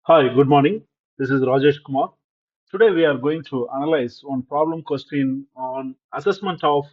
Hi, good morning. This is Rajeshkumar. Today we are going to analyze one problem question on assessment of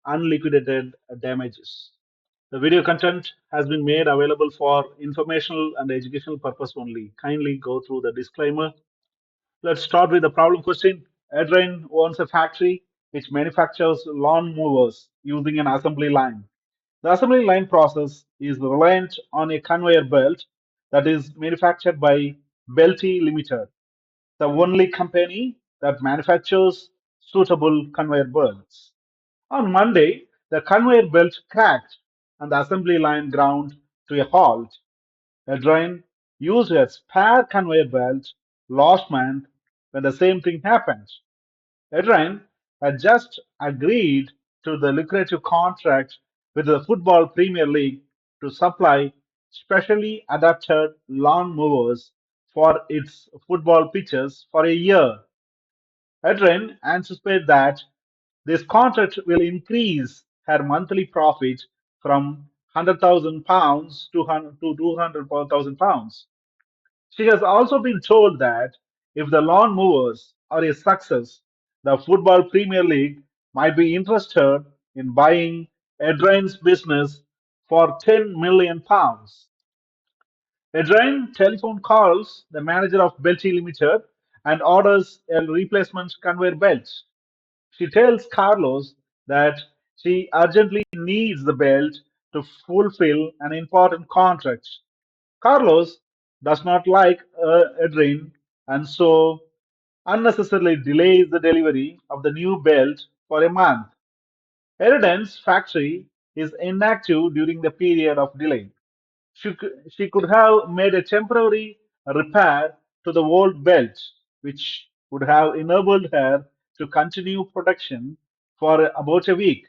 unliquidated damages. The video content has been made available for informational and educational purpose only. Kindly go through the disclaimer. Let's start with the problem question. Adrian owns a factory which manufactures lawn mowers using an assembly line. The assembly line process is reliant on a conveyor belt that is manufactured by Belty Limited, the only company that manufactures suitable conveyor belts. On Monday, the conveyor belt cracked and the assembly line ground to a halt. Adrian used a spare conveyor belt last month when the same thing happened. Adrian had just agreed to the lucrative contract with the Football Premier League to supply specially adapted lawn mowers for its football pitches for a year. Adrian anticipates that this contract will increase her monthly profit from £100,000 to £200,000. She has also been told that if the lawn mowers are a success, the Football Premier League might be interested in buying Adrian's business for £10 million. Adrian telephone calls the manager of Belty Limited and orders a replacement conveyor belt. She tells Carlos that she urgently needs the belt to fulfill an important contract. Carlos does not like Adrian and so unnecessarily delays the delivery of the new belt for a month. Eridan's factory is inactive during the period of delay. She could have made a temporary repair to the old belt, which would have enabled her to continue production for about a week.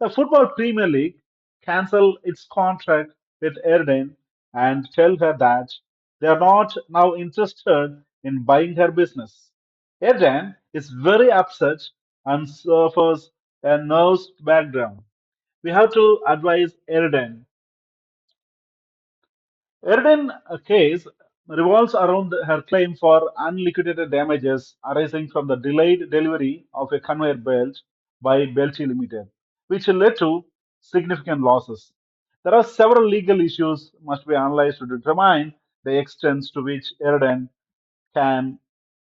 The Football Premier League cancelled its contract with Erden and tell her that they are not now interested in buying her business. Erden is very upset and suffers a nervous breakdown. We have to advise Erden. Erden case revolves around her claim for unliquidated damages arising from the delayed delivery of a conveyor belt by Belchi Limited, which led to significant losses. There are several legal issues must be analyzed to determine the extent to which Erden can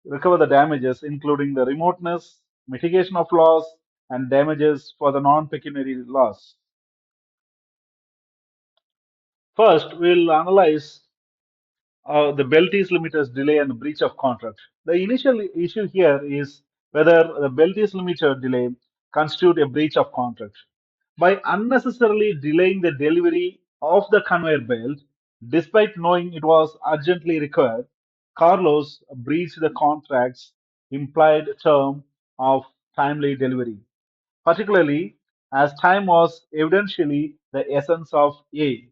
recover the damages, including the remoteness, mitigation of loss, and damages for the non-pecuniary loss. First, we'll analyze the Beltis Limited's delay and breach of contract. The initial issue here is whether the Beltis Limited delay constitute a breach of contract. By unnecessarily delaying the delivery of the conveyor belt, despite knowing it was urgently required, Carlos breached the contract's implied term of timely delivery, particularly as time was evidentially the essence of A.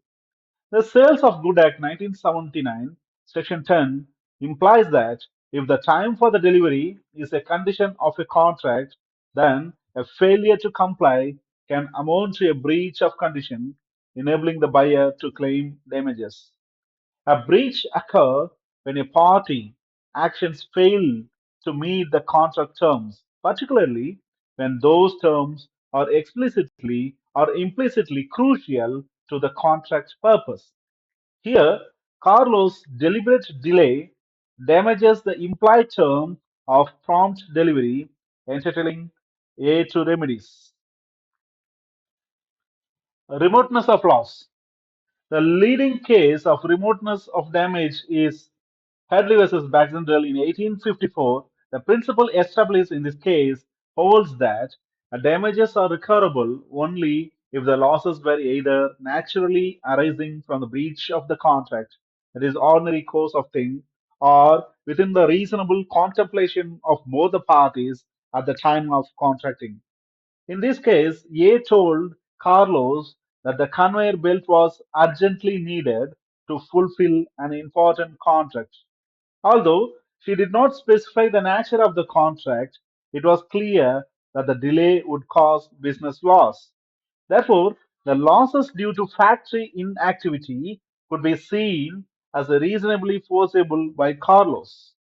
The Sales of Good Act 1979, Section 10, implies that if the time for the delivery is a condition of a contract, then a failure to comply can amount to a breach of condition, enabling the buyer to claim damages. A breach occurs when a party actions fail to meet the contract terms, particularly when those terms are explicitly or implicitly crucial to the contract's purpose. Here, Carlos' deliberate delay damages the implied term of prompt delivery, entitling A to remedies. Remoteness of loss. The leading case of remoteness of damage is Hadley versus Baxendale in 1854. The principle established in this case holds that damages are recoverable only if the losses were either naturally arising from the breach of the contract, that is, ordinary course of things, or within the reasonable contemplation of both the parties at the time of contracting. In this case, A told Carlos that the conveyor belt was urgently needed to fulfill an important contract. Although she did not specify the nature of the contract, it was clear that the delay would cause business loss. Therefore, the losses due to factory inactivity could be seen as reasonably foreseeable by Carlos,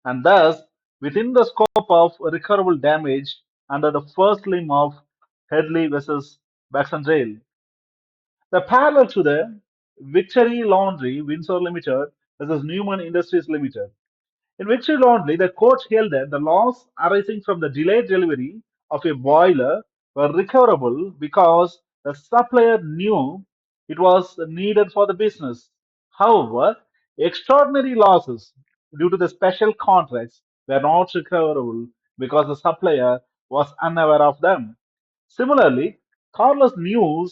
and thus within the scope of recoverable damage under the first limb of Headley versus Baxendale. The parallel to the Victory Laundry Windsor Limited versus Newman Industries Limited. In Victory Laundry, the court held that the loss arising from the delayed delivery of a boiler were recoverable because the supplier knew it was needed for the business. However, extraordinary losses due to the special contracts were not recoverable because the supplier was unaware of them. Similarly, Carlos knew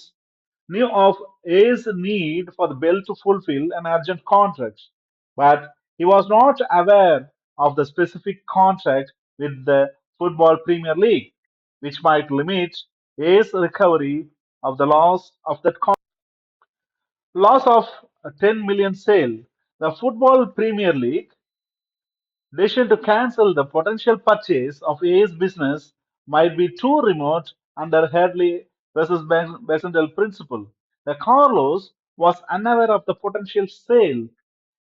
of A's need for the bill to fulfill an urgent contract, but he was not aware of the specific contract with the Football Premier League, which might limit A's recovery of the loss of a 10 million sale. The Football Premier League decision to cancel the potential purchase of A's business might be too remote under Hadley versus Besendel principle. The Carlos was unaware of the potential sale,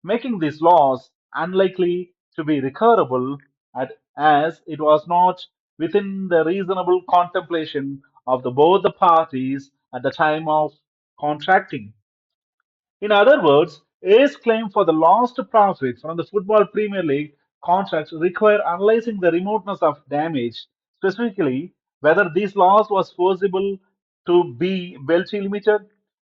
making this loss unlikely to be recoverable as it was not within the reasonable contemplation of both the parties at the time of contracting. In other words, A's claim for the lost profit from the Football Premier League contract require analyzing the remoteness of damage, specifically whether this loss was foreseeable to be Belchi Limited.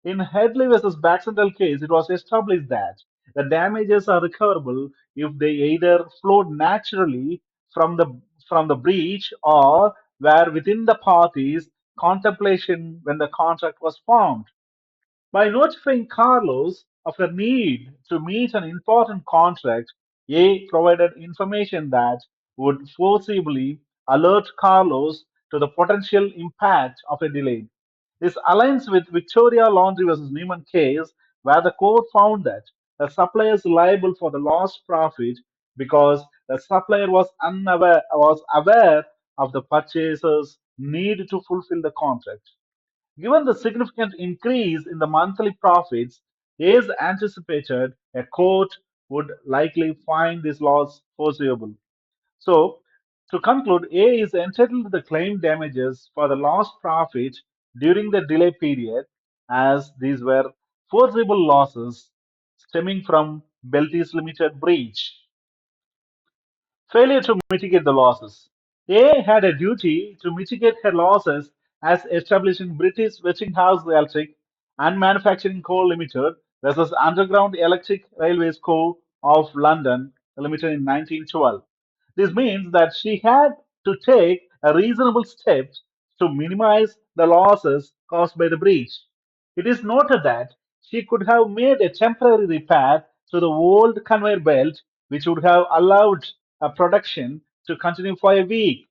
In Headley versus Baxendale case, it was established that the damages are recoverable if they either flowed naturally from the breach or were within the parties' contemplation when the contract was formed. By notifying Carlos of her need to meet an important contract, A provided information that would foreseeably alert Carlos to the potential impact of a delay. This aligns with Victoria Laundry versus Newman case, where the court found that the supplier is liable for the lost profit because the supplier was aware of the purchaser's need to fulfill the contract. Given the significant increase in the monthly profits, as anticipated, a court would likely find this loss foreseeable. So, to conclude, A is entitled to the claim damages for the lost profit during the delay period, as these were foreseeable losses stemming from Beltis Limited breach. Failure to mitigate the losses. A had a duty to mitigate her losses as established in British Westinghouse Electric and Manufacturing Co. Limited versus Underground Electric Railways Co. of London Limited in 1912. This means that she had to take a reasonable steps to minimize the losses caused by the breach. It is noted that she could have made a temporary repair to the old conveyor belt, which would have allowed production to continue for a week.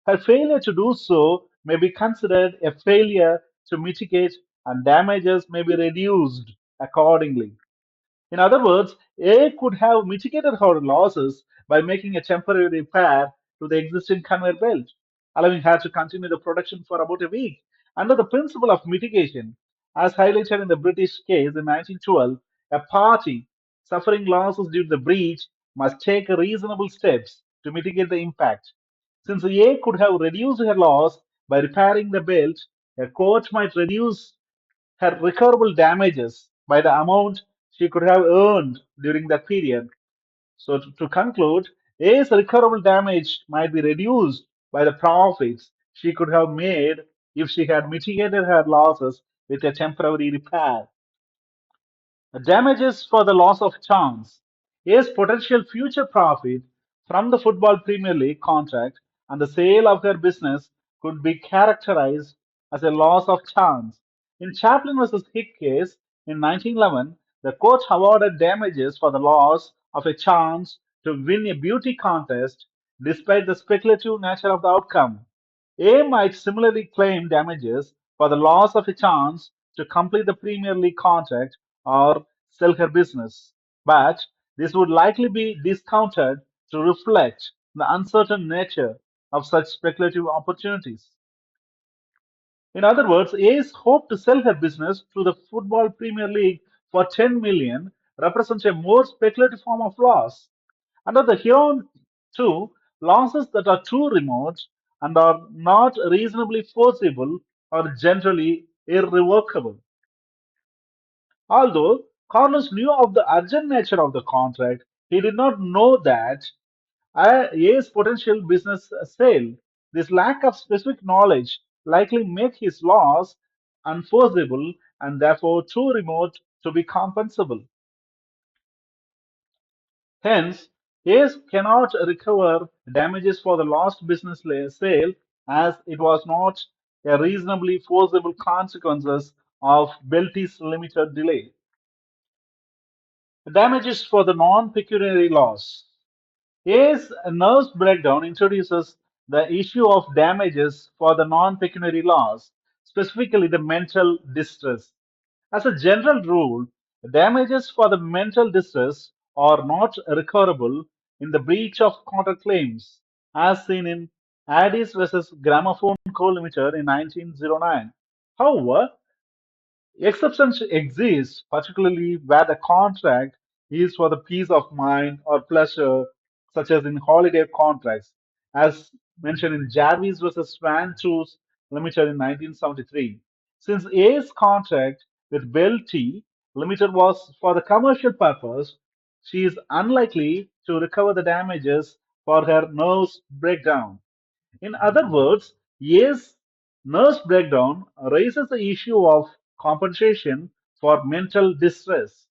Her failure to do so may be considered a failure to mitigate, and damages may be reduced accordingly. In other words, A could have mitigated her losses by making a temporary repair to the existing conveyor belt, allowing her to continue the production for about a week. Under the principle of mitigation, as highlighted in the British case in 1912, a party suffering losses due to the breach must take reasonable steps to mitigate the impact. Since A could have reduced her loss by repairing the belt, a court might reduce her recoverable damages by the amount she could have earned during that period. So, to conclude, A's recoverable damage might be reduced by the profits she could have made if she had mitigated her losses with a temporary repair. Damages for the loss of chance. A's potential future profit from the Football Premier League contract and the sale of her business could be characterized as a loss of chance. In Chaplin versus Hick case in 1911, the court awarded damages for the loss of a chance to win a beauty contest despite the speculative nature of the outcome. A might similarly claim damages for the loss of a chance to complete the Premier League contract or sell her business, but this would likely be discounted to reflect the uncertain nature of such speculative opportunities. In other words, A's hoped to sell her business to the Football Premier League for 10 million represents a more speculative form of loss. Under the Huron 2, losses that are too remote and are not reasonably foreseeable are generally irrevocable. Although Carlos knew of the urgent nature of the contract, he did not know that A's potential business sale. This lack of specific knowledge likely make his loss unforeseeable and therefore too remote to be compensable. Hence, Ace cannot recover damages for the lost business sale as it was not a reasonably foreseeable consequences of Belty's limited delay. Damages for the non-pecuniary loss. A's nerves breakdown introduces the issue of damages for the non-pecuniary loss, specifically the mental distress. As a general rule, damages for the mental distress are not recoverable in the breach of contract claims, as seen in Addis versus Gramophone Co. Limited in 1909. However, exceptions exist, particularly where the contract is for the peace of mind or pleasure, such as in holiday contracts, as mentioned in Jarvis versus Swan Truth Limited in 1973. Since A's contract with Bell T Limited was for the commercial purpose, she is unlikely to recover the damages for her nerves breakdown. In other words, yes, nurse breakdown raises the issue of compensation for mental distress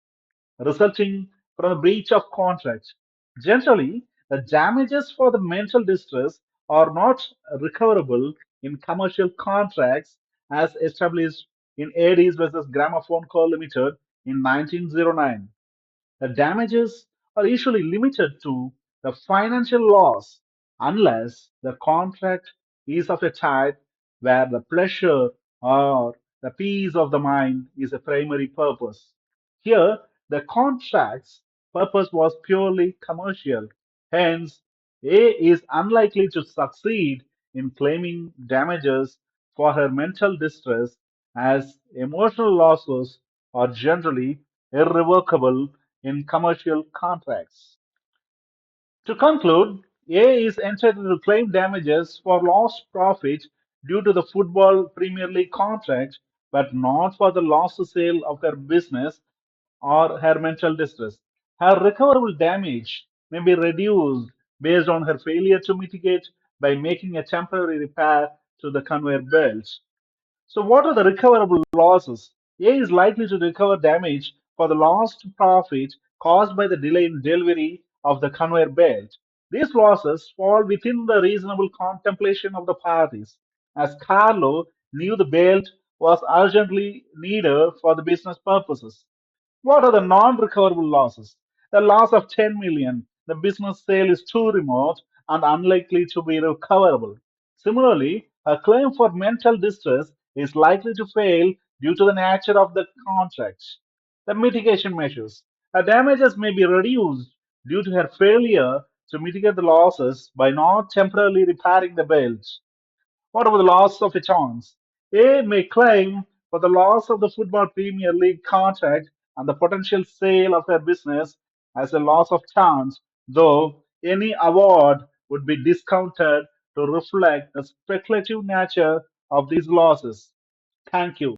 resulting from a breach of contract. Generally, the damages for the mental distress are not recoverable in commercial contracts as established in Addis versus Gramophone Co. Limited in 1909. The damages are usually limited to the financial loss unless the contract is of a type where the pleasure or the peace of the mind is a primary purpose. Here, the contract's purpose was purely commercial. Hence, A is unlikely to succeed in claiming damages for her mental distress as emotional losses are generally irrevocable in commercial contracts. To conclude, A is entitled to claim damages for lost profit due to the Football Premier League contract, but not for the lost sale of her business or her mental distress. Her recoverable damage may be reduced based on her failure to mitigate by making a temporary repair to the conveyor belt. So, what are the recoverable losses? A is likely to recover damage for the lost profit caused by the delay in delivery of the conveyor belt. These losses fall within the reasonable contemplation of the parties, as Carlo knew the belt was urgently needed for the business purposes. What are the non-recoverable losses? The loss of 10 million. The business sale is too remote and unlikely to be recoverable. Similarly, a claim for mental distress is likely to fail due to the nature of the contract. The mitigation measures. Her damages may be reduced due to her failure to mitigate the losses by not temporarily repairing the belt. What about the loss of a chance? A may claim for the loss of the Football Premier League contract and the potential sale of her business as a loss of chance, though any award would be discounted to reflect the speculative nature of these losses. Thank you.